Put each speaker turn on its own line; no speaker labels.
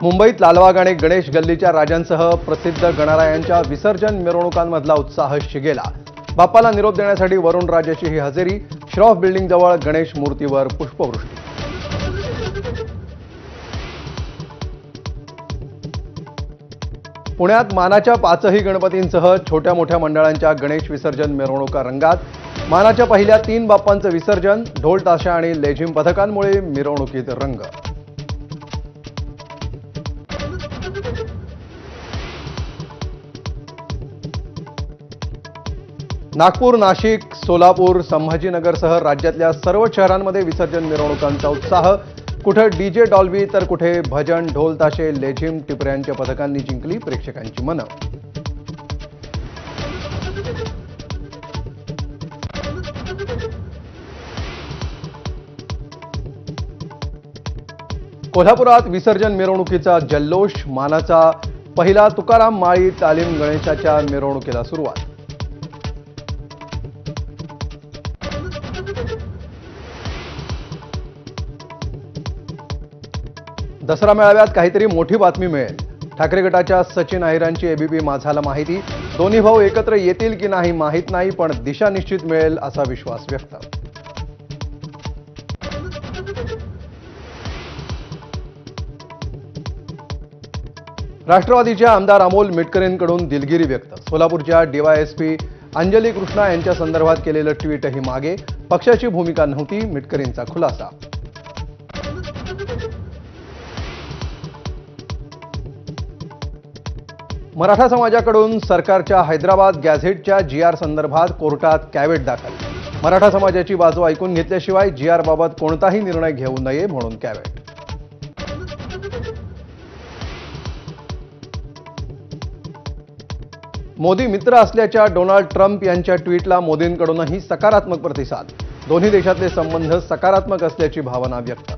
मुंबईत लालबाग आणि गणेश गल्लीच्या राजांसह प्रसिद्ध गणरायांच्या विसर्जन मिरवणुकांमधला उत्साह शिगेला। बाप्पाला निरोप देण्यासाठी वरुणराजाची ही हजेरी। श्रॉफ बिल्डिंग जवळ गणेश मूर्तीवर पुष्पवृष्टी। पुण्यात मानाच्या 5ही गणपतींसह छोट्या मोठ्या मंडळांच्या गणेश विसर्जन मिरवणुका रंगात। मानाच्या पहिल्या 3 बाप्पांचं विसर्जन, ढोल ताशा आणि लेझिम पथकांमुळे मिरवणुकीत रंग। नागपूर, नाशिक, सोलापूर, संभाजीनगरसह राज्यातल्या सर्व शहरांमध्ये विसर्जन मिरवणुकांचा उत्साह। कुठे डीजे डॉल्बी तर कुठे भजन, ढोल ताशे, लेझिम टिपऱ्यांच्या पथकांनी जिंकली प्रेक्षकांची मनं। कोल्हापुरात विसर्जन मिरवणुकीचा जल्लोष। मानाचा पहिला तुकाराम माळी तालीम गणेशाच्या मिरवणुकीला सुरुवात। दसरा मेळाव्यात काहीतरी मोठी बातमी मिळेल। ठाकरे गटाच्या सचिन अहिरांची एबीपी माझाला माहिती। दोन्ही भाऊ एकत्र येतील की नाही माहीत नाही, पण दिशा निश्चित मिळेल असा विश्वास व्यक्त। राष्ट्रवादीच्या आमदार अमोल मिटकरींकडून दिलगिरी व्यक्त। सोलापूरच्या डीवायएसपी अंजली कृष्णा यांच्या संदर्भात केलेलं ट्विटही मागे। पक्षाची भूमिका नव्हती, मिटकरींचा खुलासा। मराठा समाजाकडून सरकारच्या हैदराबाद गॅझेटच्या जीआर संदर्भात कोर्टात कॅव्हेट दाखल। मराठा समाजाची बाजू ऐकून घेतल्याशिवाय जीआर बाबत कोणताही निर्णय घेऊ नये म्हणून कॅव्हेट। मोदी मित्र असल्याच्या डोनाल्ड ट्रम्प यांच्या ट्विटला मोदींकडूनही सकारात्मक प्रतिसाद। दोन्ही देशातले संबंध सकारात्मक असल्याची भावना व्यक्त।